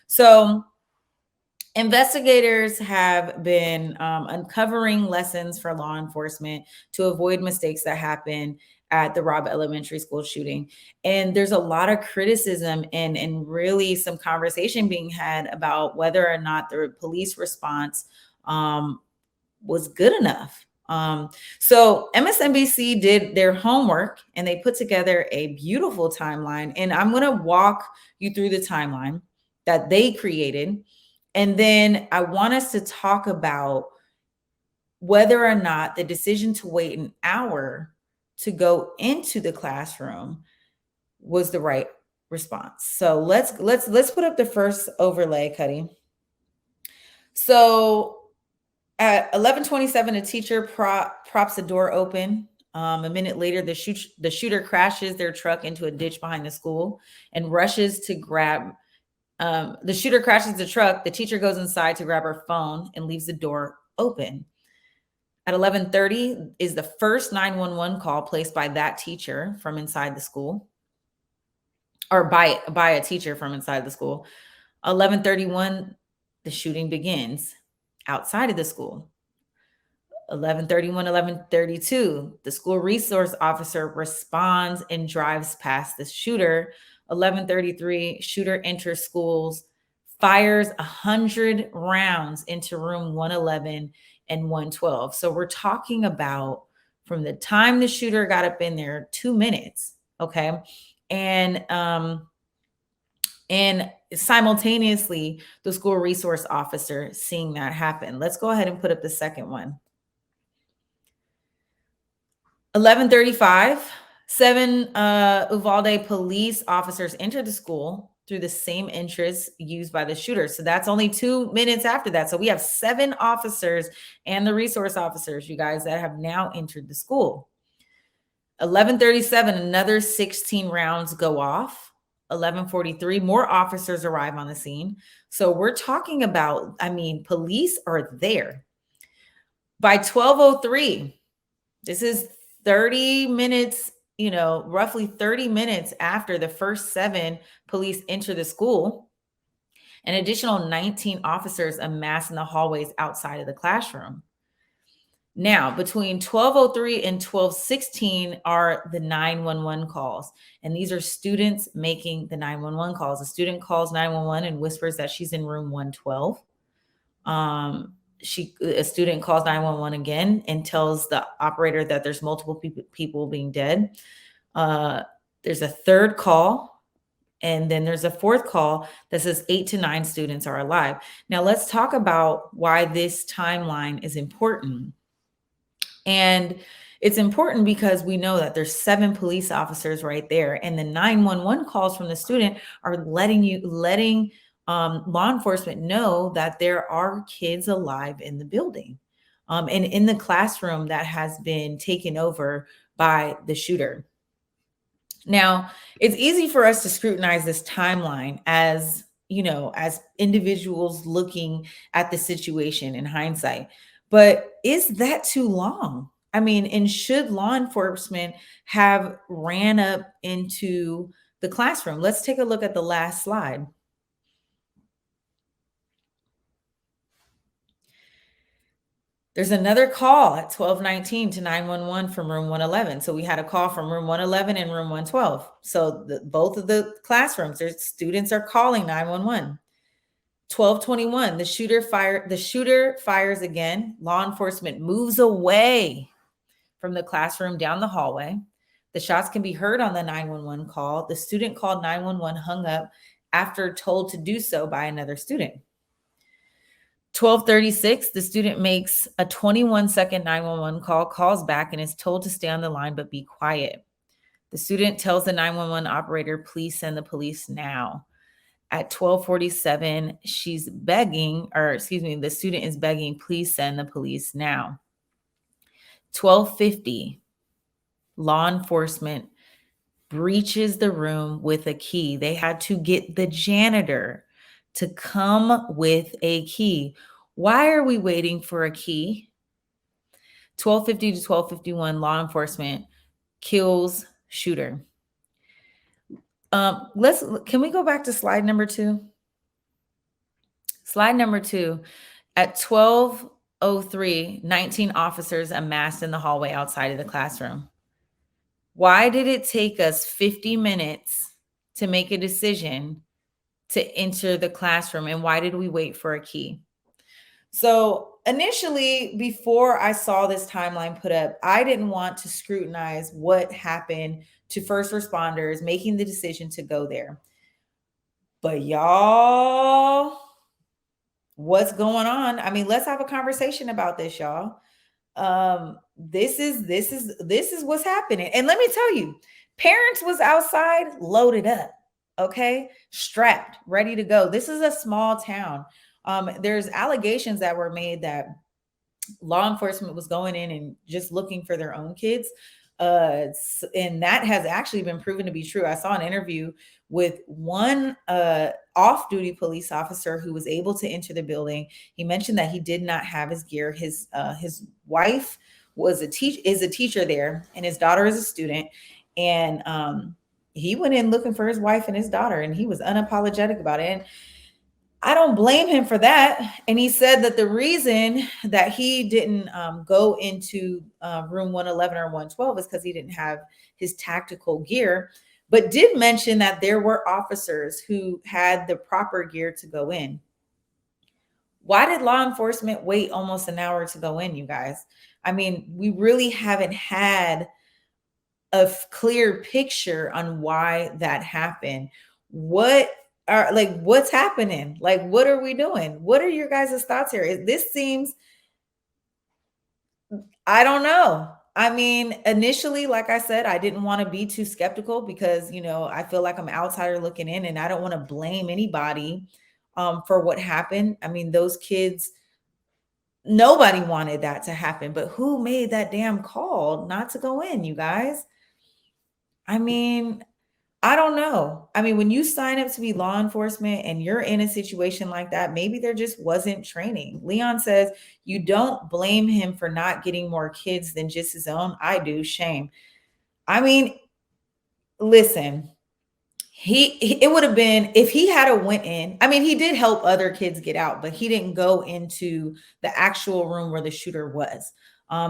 So investigators have been uncovering lessons for law enforcement to avoid mistakes that happen at the Robb Elementary School shooting. And there's a lot of criticism and really some conversation being had about whether or not the police response um, was good enough. So MSNBC did their homework and they put together a beautiful timeline. And I'm going to walk you through the timeline that they created. And then I want us to talk about whether or not the decision to wait an hour to go into the classroom was the right response. So let's put up the first overlay, Cuddy. So at 11:27, a teacher props the door open. A minute later, the shooter crashes their truck into a ditch behind the school and rushes to grab. The shooter crashes the truck. The teacher goes inside to grab her phone and leaves the door open. At 11:30 is the first 911 call placed by that teacher from inside the school, or by a teacher from inside the school. 11:31, the shooting begins outside of the school. 11:31, 11:32, the school resource officer responds and drives past the shooter. 11:33, shooter enters schools, fires 100 rounds into room 111 and 112. So we're talking about from the time the shooter got up in there, 2 minutes, okay? And simultaneously, the school resource officer seeing that happen. Let's go ahead and put up the second one. 11:35, 7 Uvalde police officers entered the school through the same entrance used by the shooter. So that's only 2 minutes after that. So we have 7 officers and the resource officers, you guys, that have now entered the school. 11:37, another 16 rounds go off. 11:43, more officers arrive on the scene. So we're talking about, police are there. By 12:03, this is 30 minutes, roughly 30 minutes after the first 7 police enter the school, an additional 19 officers amass in the hallways outside of the classroom. Now, between 12:03 and 12:16 are the 911 calls. And these are students making the 911 calls. A student calls 911 and whispers that she's in room 112. A student calls 911 again and tells the operator that there's multiple people being dead. There's a third call, and then there's a fourth call that says 8 to 9 students are alive. Now let's talk about why this timeline is important. And it's important because we know that there's 7 police officers right there, and the 911 calls from the student are letting law enforcement know that there are kids alive in the building, and in the classroom that has been taken over by the shooter. Now, it's easy for us to scrutinize this timeline as individuals looking at the situation in hindsight. But is that too long? And should law enforcement have ran up into the classroom? Let's take a look at the last slide. There's another call at 12:19 to 911 from room 111. So we had a call from room 111 and room 112. So both of the classrooms, their students are calling 911. 12:21, the shooter fires again. Law enforcement moves away from the classroom down the hallway. The shots can be heard on the 911 call. The student called 911 hung up after told to do so by another student. 12:36, the student makes a 21-second 911 call, calls back, and is told to stay on the line but be quiet. The student tells the 911 operator, please send the police now. At 12:47, the student is begging, please send the police now. 12:50, law enforcement breaches the room with a key. They had to get the janitor to come with a key. Why are we waiting for a key? 12:50 to 12:51, law enforcement kills shooter. Can we go back to slide number 2? Slide number 2. At 12:03, 19 officers amassed in the hallway outside of the classroom. Why did it take us 50 minutes to make a decision to enter the classroom? And why did we wait for a key? So initially, before I saw this timeline put up, I didn't want to scrutinize what happened to first responders making the decision to go there. But y'all, what's going on? I mean, let's have a conversation about this, y'all. This is what's happening. And let me tell you, parents was outside loaded up, okay, strapped, ready to go. This is a small town. There's allegations that were made that law enforcement was going in and just looking for their own kids. And that has actually been proven to be true. I saw an interview with one off-duty police officer who was able to enter the building. He mentioned that he did not have his gear. His wife is a teacher there, and his daughter is a student. And he went in looking for his wife and his daughter, and he was unapologetic about it. And I don't blame him for that. And he said that the reason that he didn't go into room 111 or 112 is because he didn't have his tactical gear, but did mention that there were officers who had the proper gear to go in. Why did law enforcement wait almost an hour to go in, you guys? I mean, we really haven't had a clear picture on why that happened. What's happening? Like, what are we doing? What are your guys' thoughts here? This seems, I don't know. I mean, initially, like I said, I didn't want to be too skeptical because, I feel like I'm outsider looking in and I don't want to blame anybody for what happened. I mean, those kids, nobody wanted that to happen, but who made that damn call not to go in, you guys? I mean, I don't know. I mean, when you sign up to be law enforcement and you're in a situation like that, maybe there just wasn't training. Leon says you don't blame him for not getting more kids than just his own. I do. Shame. I mean, listen, it would have been if he had a went in. I mean, he did help other kids get out, but he didn't go into the actual room where the shooter was.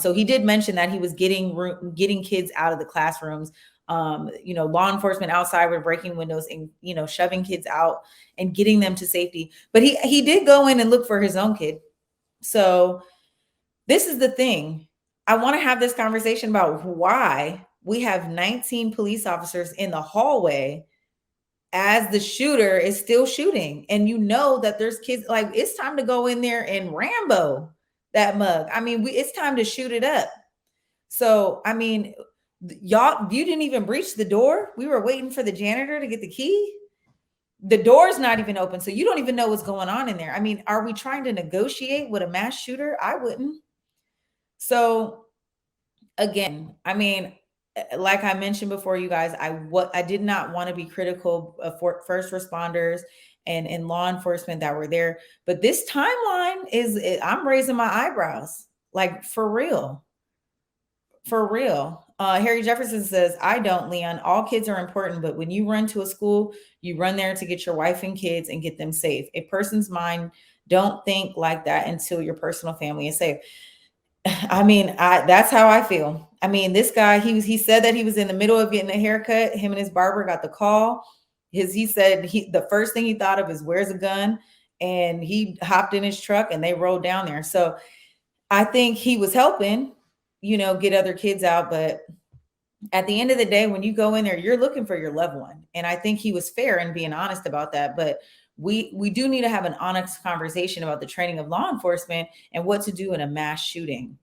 So he did mention that he was getting kids out of the classrooms. Law enforcement outside were breaking windows and, shoving kids out and getting them to safety. But he did go in and look for his own kid. So this is the thing. I want to have this conversation about why we have 19 police officers in the hallway as the shooter is still shooting. And that there's kids, like, it's time to go in there and Rambo that mug. I mean, it's time to shoot it up. So, I mean, y'all, you didn't even breach the door. We were waiting for the janitor to get the key. The door's not even open. So you don't even know what's going on in there. I mean, are we trying to negotiate with a mass shooter? I wouldn't. So again, I mean, like I mentioned before, you guys, I did not want to be critical of first responders and law enforcement that were there. But this timeline I'm raising my eyebrows, like, for real. For real. Harry Jefferson says, I don't, Leon. All kids are important, but when you run to a school, you run there to get your wife and kids and get them safe. A person's mind don't think like that until your personal family is safe. I mean, that's how I feel. I mean, this guy, he said that he was in the middle of getting a haircut. Him and his barber got the call. He said the first thing he thought of is, where's a gun? And he hopped in his truck and they rolled down there. So I think he was helping, get other kids out. But at the end of the day, when you go in there, you're looking for your loved one. And I think he was fair in being honest about that. But we do need to have an honest conversation about the training of law enforcement and what to do in a mass shooting.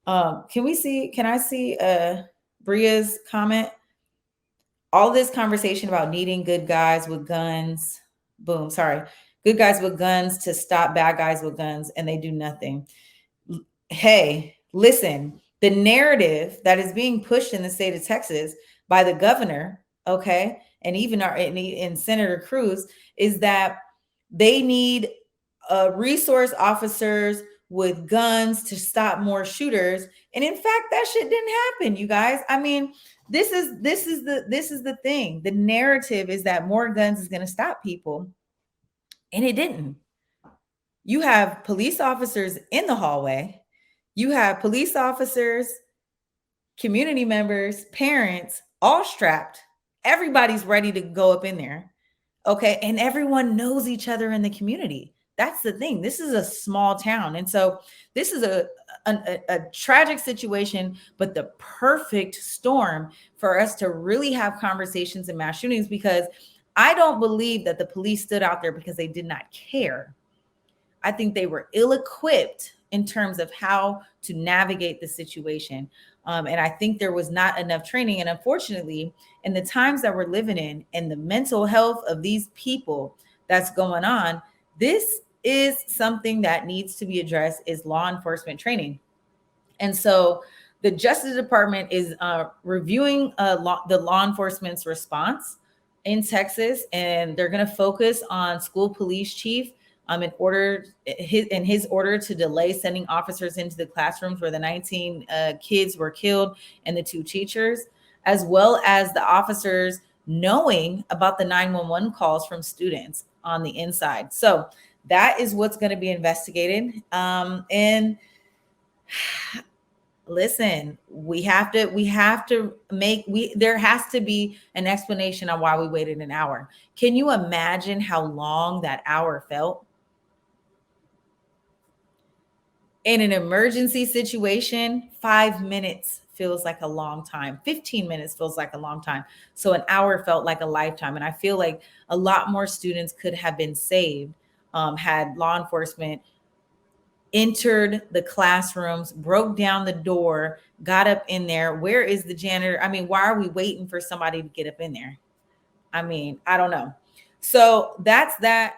Can I see Bria's comment? All this conversation about needing good guys with guns, good guys with guns to stop bad guys with guns, and they do nothing. Hey, listen, the narrative that is being pushed in the state of Texas by the governor, okay, and even in Senator Cruz, is that they need resource officers with guns to stop more shooters. And in fact, that shit didn't happen, you guys. I mean, this is the thing. The narrative is that more guns is going to stop people, and it didn't. You have police officers in the hallway. You have police officers, community members, parents, all strapped. Everybody's ready to go up in there. Okay. And everyone knows each other in the community. That's the thing. This is a small town. And so this is a tragic situation, but the perfect storm for us to really have conversations in mass shootings, because I don't believe that the police stood out there because they did not care. I think they were ill-equipped in terms of how to navigate the situation. And I think there was not enough training. And unfortunately, in the times that we're living in and the mental health of these people that's going on, this is something that needs to be addressed, is law enforcement training. And so the Justice Department is reviewing the law enforcement's response in Texas, and they're going to focus on school police chief in his order to delay sending officers into the classrooms where the 19 kids were killed and the 2 teachers, as well as the officers knowing about the 911 calls from students on the inside. So that is what's going to be investigated. And listen, there has to be an explanation on why we waited an hour. Can you imagine how long that hour felt? In an emergency situation, 5 minutes feels like a long time. 15 minutes feels like a long time. So an hour felt like a lifetime. And I feel like a lot more students could have been saved had law enforcement entered the classrooms, broke down the door, got up in there. Where is the janitor? I mean, why are we waiting for somebody to get up in there? I mean, I don't know. So that's that.